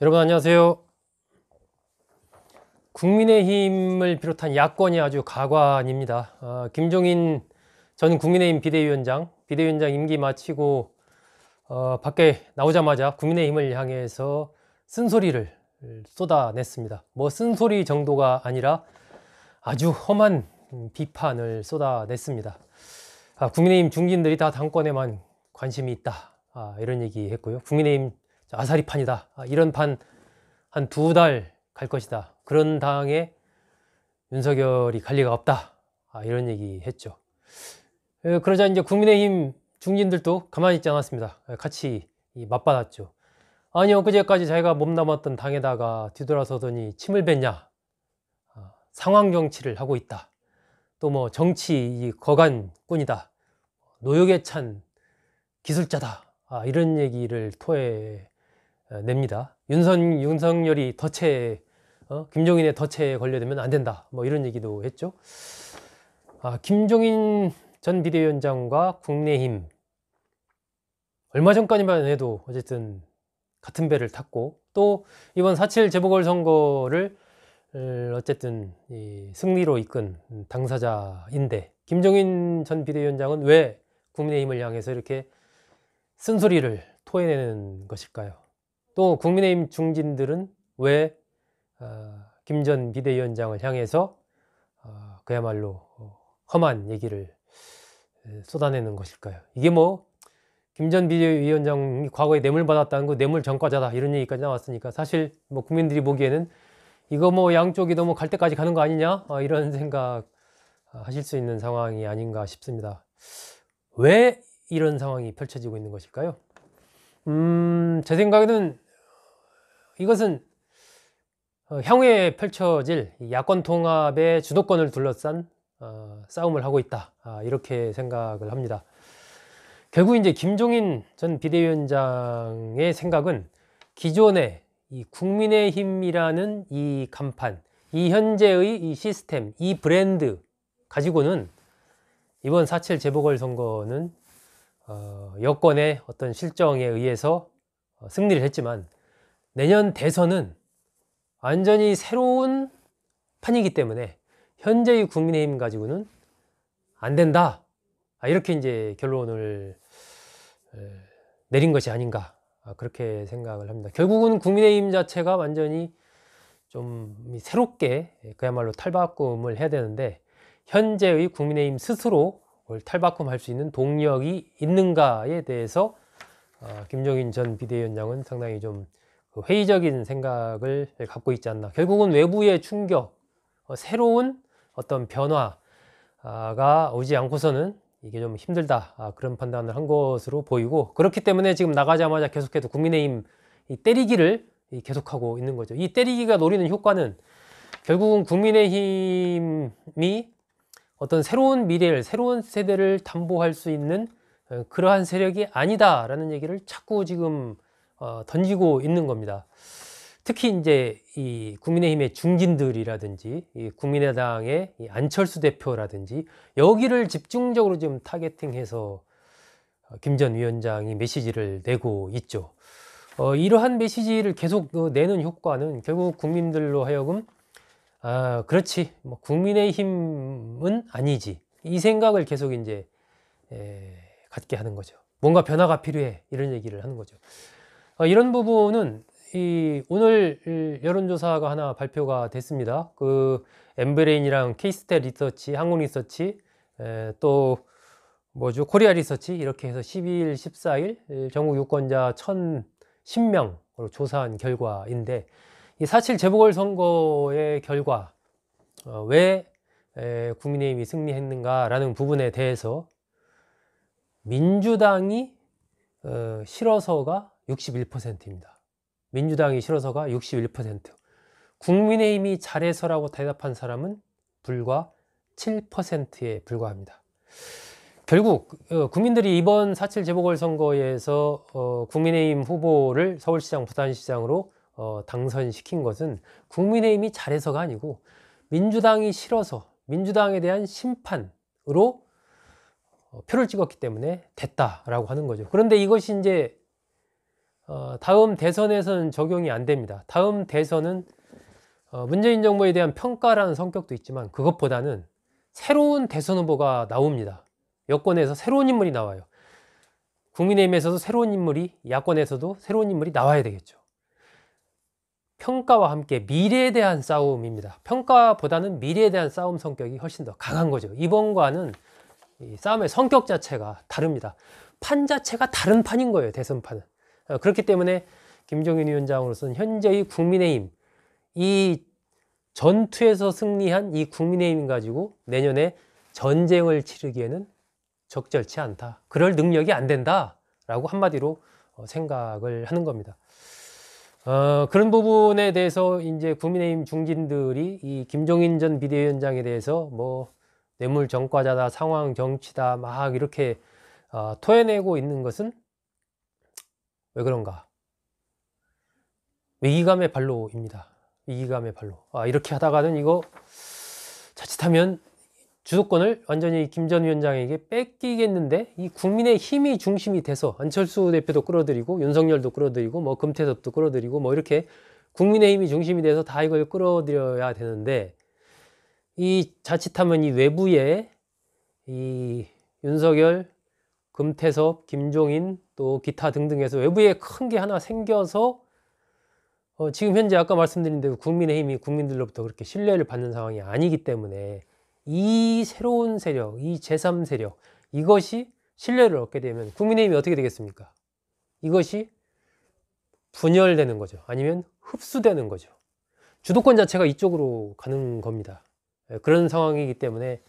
여러분 안녕하세요. 국민의힘을 비롯한 야권이 아주 가관입니다. 김종인 전 국민의힘 비대위원장 임기 마치고 밖에 나오자마자 국민의힘을 향해서 쓴소리를 쏟아냈습니다. 뭐 쓴소리 정도가 아니라 아주 험한 비판을 쏟아냈습니다. 국민의힘 중진들이 다 당권에만 관심이 있다, 이런 얘기 했고요. 국민의힘 아사리판이다, 이런 판 한 2달 갈 것이다, 그런 당에 윤석열이 갈 리가 없다, 이런 얘기 했죠. 그러자 이제 국민의힘 중진들도 가만히 있지 않았습니다. 같이 맞받았죠. 아니, 엊그제까지 자기가 몸담았던 당에다가 뒤돌아서더니 침을 뱉냐, 상황 정치를 하고 있다, 또 뭐 정치 거간꾼이다, 노역에 찬 기술자다, 이런 얘기를 토해냅니다. 윤석열이 덫에 김종인의 덫에 걸려들면 안 된다, 뭐 이런 얘기도 했죠. 김종인 전 비대위원장과 국민의힘 얼마 전까지만 해도 어쨌든 같은 배를 탔고, 또 이번 4.7 재보궐선거를 어쨌든 승리로 이끈 당사자인데, 김종인 전 비대위원장은 왜 국민의힘을 향해서 이렇게 쓴소리를 토해내는 것일까요? 또 국민의힘 중진들은 왜 김 전 비대위원장을 향해서 그야말로 험한 얘기를 쏟아내는 것일까요? 이게 뭐 김 전 비대위원장이 과거에 뇌물 받았다는 거, 뇌물 전과자다, 이런 얘기까지 나왔으니까 사실 뭐 국민들이 보기에는 이거 뭐 양쪽이 너무 갈 때까지 가는 거 아니냐, 이런 생각 하실 수 있는 상황이 아닌가 싶습니다. 왜 이런 상황이 펼쳐지고 있는 것일까요? 제 생각에는 이것은 향후에 펼쳐질 야권 통합의 주도권을 둘러싼 싸움을 하고 있다, 이렇게 생각을 합니다. 결국 이제 김종인 전 비대위원장의 생각은 기존의 이 국민의힘이라는 이 간판, 이 현재의 이 시스템, 이 브랜드 가지고는 이번 4.7 재보궐선거는 여권의 어떤 실정에 의해서 승리를 했지만, 내년 대선은 완전히 새로운 판이기 때문에 현재의 국민의힘 가지고는 안 된다, 이렇게 이제 결론을 내린 것이 아닌가, 그렇게 생각을 합니다. 결국은 국민의힘 자체가 완전히 좀 새롭게 그야말로 탈바꿈을 해야 되는데, 현재의 국민의힘 스스로 탈바꿈할 수 있는 동력이 있는가에 대해서 김종인 전 비대위원장은 상당히 좀 회의적인 생각을 갖고 있지 않나. 결국은 외부의 충격, 새로운 어떤 변화가 오지 않고서는 이게 좀 힘들다, 그런 판단을 한 것으로 보이고, 그렇기 때문에 지금 나가자마자 계속해서 국민의힘 때리기를 계속하고 있는 거죠. 이 때리기가 노리는 효과는 결국은 국민의힘이 어떤 새로운 미래를, 새로운 세대를 담보할 수 있는 그러한 세력이 아니다라는 얘기를 자꾸 지금 던지고 있는 겁니다. 특히 이제 이 국민의힘의 중진들이라든지 이 국민의당의 이 안철수 대표라든지 여기를 집중적으로 지금 타겟팅해서 김 전 위원장이 메시지를 내고 있죠. 이러한 메시지를 계속 내는 효과는 결국 국민들로 하여금 그렇지, 뭐 국민의힘은 아니지, 이 생각을 계속 이제 갖게 하는 거죠. 뭔가 변화가 필요해, 이런 얘기를 하는 거죠. 이런 부분은 오늘 여론조사가 하나 발표가 됐습니다. 그 엠브레인이랑 K스탯 리서치, 한국리서치, 또 뭐죠, 코리아 리서치, 이렇게 해서 12일, 14일 전국 유권자 1,010명으로 조사한 결과인데, 이 4.7 재보궐선거의 결과, 왜 국민의힘이 승리했는가라는 부분에 대해서 민주당이 싫어서가 61%입니다. 민주당이 싫어서가 61%, 국민의힘이 잘해서라고 대답한 사람은 불과 7%에 불과합니다. 결국 국민들이 이번 4.7 재보궐선거에서 국민의힘 후보를 서울시장, 부산시장으로 당선시킨 것은 국민의힘이 잘해서가 아니고 민주당이 싫어서, 민주당에 대한 심판으로 표를 찍었기 때문에 됐다라고 하는 거죠. 그런데 이것이 이제 다음 대선에서는 적용이 안 됩니다. 다음 대선은 문재인 정부에 대한 평가라는 성격도 있지만 그것보다는 새로운 대선 후보가 나옵니다. 여권에서 새로운 인물이 나와요. 국민의힘에서도 새로운 인물이, 야권에서도 새로운 인물이 나와야 되겠죠. 평가와 함께 미래에 대한 싸움입니다. 평가보다는 미래에 대한 싸움 성격이 훨씬 더 강한 거죠. 이번과는 이 싸움의 성격 자체가 다릅니다. 판 자체가 다른 판인 거예요. 대선판은. 그렇기 때문에 김종인 위원장으로서는 현재의 국민의힘, 이 전투에서 승리한 이 국민의힘 가지고 내년에 전쟁을 치르기에는 적절치 않다. 그럴 능력이 안 된다. 라고 한마디로 생각을 하는 겁니다. 그런 부분에 대해서 이제 국민의힘 중진들이 이 김종인 전 비대위원장에 대해서 뭐 뇌물 전과자다, 상황 정치다, 막 이렇게 토해내고 있는 것은 왜 그런가? 위기감의 발로입니다. 위기감의 발로. 이렇게 하다가는 이거 자칫하면 주도권을 완전히 김 전 위원장에게 뺏기겠는데, 이 국민의 힘이 중심이 돼서 안철수 대표도 끌어들이고 윤석열도 끌어들이고 뭐 금태섭도 끌어들이고 뭐 이렇게 국민의 힘이 중심이 돼서 다 이걸 끌어들여야 되는데, 이 자칫하면 이 외부에 이 윤석열, 금태섭, 김종인 또 기타 등등해서 외부에 큰 게 하나 생겨서 지금 현재 아까 말씀드린 대로 국민의힘이 국민들로부터 그렇게 신뢰를 받는 상황이 아니기 때문에 이 새로운 세력, 이 제3세력, 이것이 신뢰를 얻게 되면 국민의힘이 어떻게 되겠습니까? 이것이 분열되는 거죠. 아니면 흡수되는 거죠. 주도권 자체가 이쪽으로 가는 겁니다. 그런 상황이기 때문에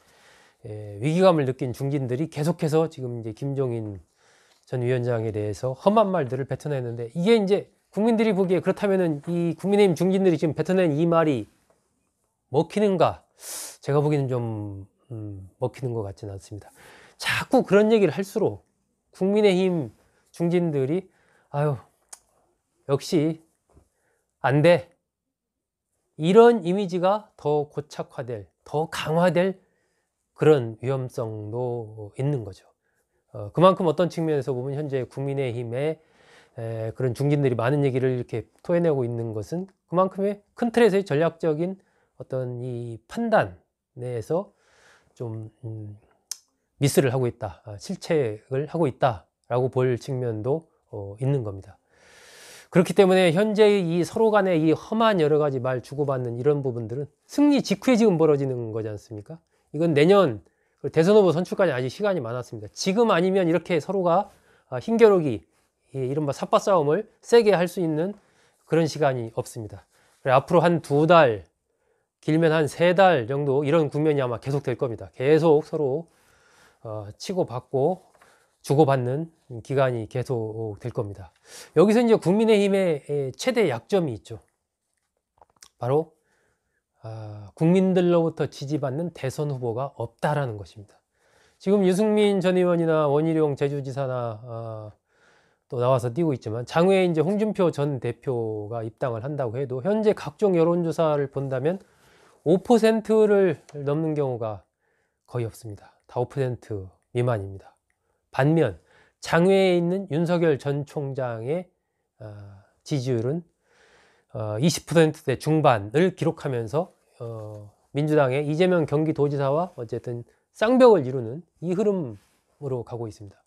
위기감을 느낀 중진들이 계속해서 지금 이제 김종인 전 위원장에 대해서 험한 말들을 뱉어내는데, 이게 이제 국민들이 보기에 그렇다면은 이 국민의힘 중진들이 지금 뱉어낸 이 말이 먹히는가? 제가 보기에는 좀 먹히는 것 같지는 않습니다. 자꾸 그런 얘기를 할수록 국민의힘 중진들이 아유 역시 안 돼, 이런 이미지가 더 고착화될, 더 강화될 그런 위험성도 있는 거죠. 그만큼 어떤 측면에서 보면 현재 국민의힘의 그런 중진들이 많은 얘기를 이렇게 토해내고 있는 것은 그만큼의 큰 틀에서의 전략적인 어떤 이 판단 내에서 좀 미스를 하고 있다, 실책을 하고 있다라고 볼 측면도 있는 겁니다. 그렇기 때문에 현재의 이 서로 간의 이 험한 여러 가지 말 주고받는 이런 부분들은 승리 직후에 지금 벌어지는 거지 않습니까? 이건 내년 대선 후보 선출까지 아직 시간이 많았습니다. 지금 아니면 이렇게 서로가 힘겨루기, 이른바 삿바 싸움을 세게 할 수 있는 그런 시간이 없습니다. 앞으로 한 2달, 길면 한 3달 정도 이런 국면이 아마 계속 될 겁니다. 계속 서로 치고받고 주고받는 기간이 계속 될 겁니다. 여기서 이제 국민의힘의 최대 약점이 있죠. 바로 국민들로부터 지지받는 대선 후보가 없다라는 것입니다. 지금 유승민 전 의원이나 원희룡 제주지사나 또 나와서 뛰고 있지만, 장외에 이제 홍준표 전 대표가 입당을 한다고 해도 현재 각종 여론조사를 본다면 5%를 넘는 경우가 거의 없습니다. 다 5% 미만입니다. 반면 장외에 있는 윤석열 전 총장의 지지율은 20%대 중반을 기록하면서 민주당의 이재명 경기도지사와 어쨌든 쌍벽을 이루는 이 흐름으로 가고 있습니다.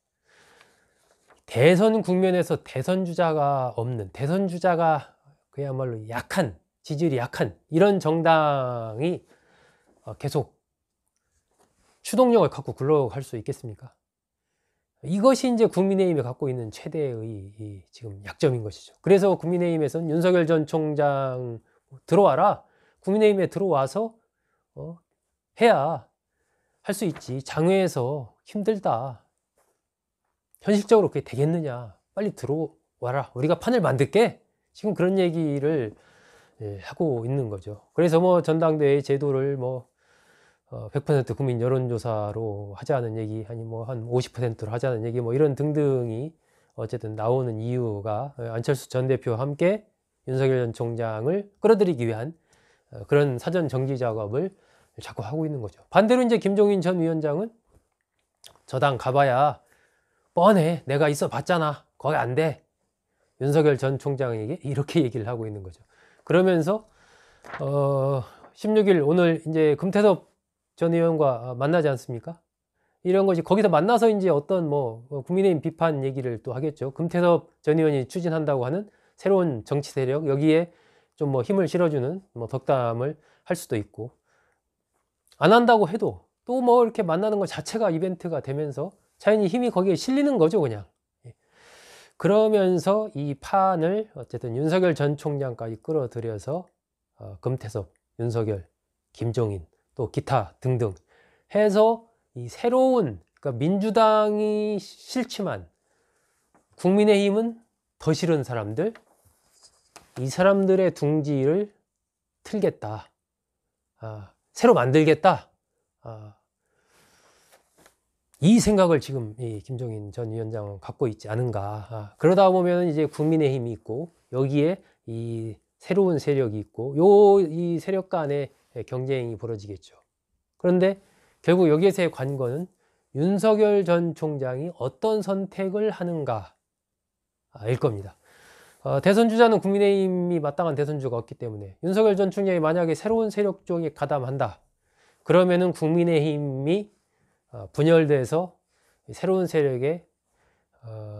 대선 국면에서 대선 주자가 없는, 대선 주자가 그야말로 약한, 지지율이 약한 이런 정당이 계속 추동력을 갖고 굴러갈 수 있겠습니까? 이것이 이제 국민의힘이 갖고 있는 최대의 지금 약점인 것이죠. 그래서 국민의힘에서는 윤석열 전 총장 들어와라, 국민의힘에 들어와서 해야 할 수 있지, 장외에서 힘들다, 현실적으로 그게 되겠느냐, 빨리 들어와라, 우리가 판을 만들게, 지금 그런 얘기를 하고 있는 거죠. 그래서 뭐 전당대회 제도를 뭐 100% 국민 여론조사로 하자는 얘기, 아니 뭐 한 50%로 하자는 얘기, 뭐 이런 등등이 어쨌든 나오는 이유가 안철수 전 대표와 함께 윤석열 전 총장을 끌어들이기 위한 그런 사전 정지 작업을 자꾸 하고 있는 거죠. 반대로 이제 김종인 전 위원장은 저당 가봐야 뻔해, 내가 있어 봤잖아, 거기 안 돼, 윤석열 전 총장에게 이렇게 얘기를 하고 있는 거죠. 그러면서 16일 오늘 이제 금태섭 전 의원과 만나지 않습니까? 이런 것이 거기서 만나서 이제 어떤 국민의힘 비판 얘기를 또 하겠죠. 금태섭 전 의원이 추진한다고 하는 새로운 정치 세력, 여기에 좀 힘을 실어주는 덕담을 할 수도 있고, 안 한다고 해도 또 이렇게 만나는 것 자체가 이벤트가 되면서 자연히 힘이 거기에 실리는 거죠, 그냥. 그러면서 이 판을 어쨌든 윤석열 전 총장까지 끌어들여서 금태섭, 윤석열, 김종인, 또 기타 등등 해서 이 새로운, 그러니까 민주당이 싫지만 국민의힘은 더 싫은 사람들, 이 사람들의 둥지를 틀겠다, 새로 만들겠다, 이 생각을 지금 이 김종인 전 위원장은 갖고 있지 않은가. 그러다 보면 이제 국민의힘이 있고, 여기에 이 새로운 세력이 있고, 이 세력 간의 경쟁이 벌어지겠죠. 그런데 결국 여기에서의 관건은 윤석열 전 총장이 어떤 선택을 하는가일 겁니다. 대선 주자는 국민의힘이 마땅한 대선 주자가 없기 때문에 윤석열 전 총장이 만약에 새로운 세력 쪽에 가담한다, 그러면은 국민의힘이 분열돼서 새로운 세력에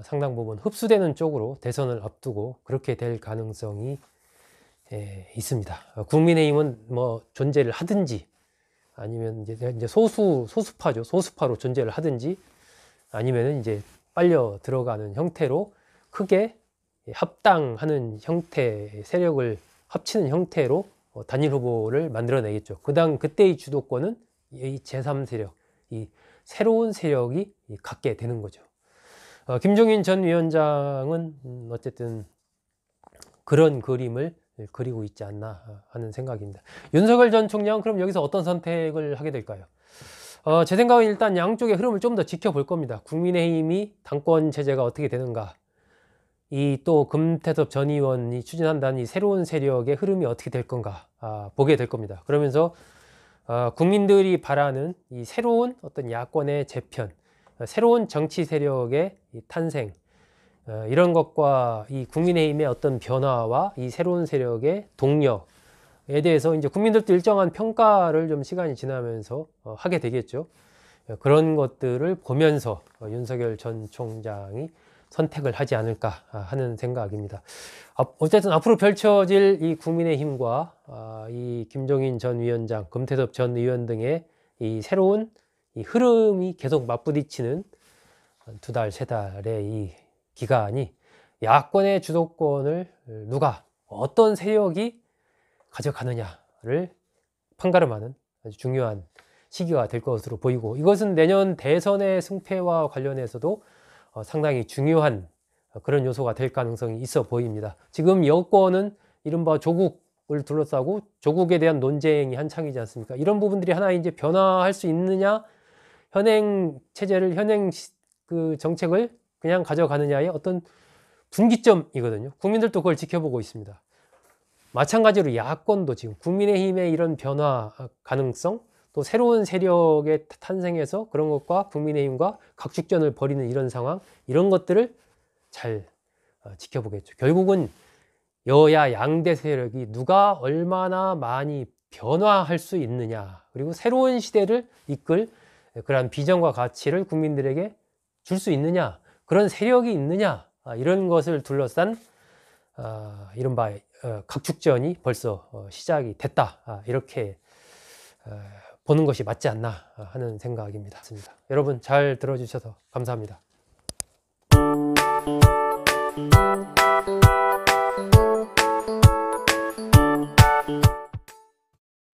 상당 부분 흡수되는 쪽으로 대선을 앞두고 그렇게 될 가능성이 있습니다. 국민의힘은 존재를 하든지, 아니면 이제 소수파죠. 소수파로 존재를 하든지, 아니면 이제 빨려 들어가는 형태로 크게 합당하는 형태, 세력을 합치는 형태로 단일 후보를 만들어내겠죠. 그때의 주도권은 이 제3세력, 이 새로운 세력이 갖게 되는 거죠. 김종인 전 위원장은 어쨌든 그런 그림을 그리고 있지 않나 하는 생각입니다. 윤석열 전 총장은 그럼 여기서 어떤 선택을 하게 될까요? 제 생각은 일단 양쪽의 흐름을 좀 더 지켜볼 겁니다. 국민의힘이 당권 체제가 어떻게 되는가, 이 또 금태섭 전 의원이 추진한다는 이 새로운 세력의 흐름이 어떻게 될 건가 보게 될 겁니다. 그러면서 국민들이 바라는 이 새로운 어떤 야권의 재편, 새로운 정치 세력의 이 탄생, 이런 것과 이 국민의힘의 어떤 변화와 이 새로운 세력의 동력에 대해서 이제 국민들도 일정한 평가를 좀 시간이 지나면서 하게 되겠죠. 그런 것들을 보면서 윤석열 전 총장이 선택을 하지 않을까 하는 생각입니다. 어쨌든 앞으로 펼쳐질 이 국민의힘과 이 김종인 전 위원장, 금태섭 전 의원 등의 이 새로운 이 흐름이 계속 맞부딪히는 2달, 3달의 이 기간이 야권의 주도권을 누가, 어떤 세력이 가져가느냐를 판가름하는 아주 중요한 시기가 될 것으로 보이고, 이것은 내년 대선의 승패와 관련해서도 상당히 중요한 그런 요소가 될 가능성이 있어 보입니다. 지금 여권은 이른바 조국을 둘러싸고 조국에 대한 논쟁이 한창이지 않습니까? 이런 부분들이 하나 이제 변화할 수 있느냐, 현행 체제를, 현행 그 정책을 그냥 가져가느냐의 어떤 분기점이거든요. 국민들도 그걸 지켜보고 있습니다. 마찬가지로 야권도 지금 국민의힘의 이런 변화 가능성, 또 새로운 세력의 탄생해서 그런 것과 국민의힘과 각축전을 벌이는 이런 상황, 이런 것들을 잘 지켜보겠죠. 결국은 여야 양대 세력이 누가 얼마나 많이 변화할 수 있느냐, 그리고 새로운 시대를 이끌 그러한 비전과 가치를 국민들에게 줄 수 있느냐, 그런 세력이 있느냐, 이런 것을 둘러싼 이른바 각축전이 벌써 시작이 됐다, 이렇게 보는 것이 맞지 않나 하는 생각입니다. 여러분 잘 들어주셔서 감사합니다.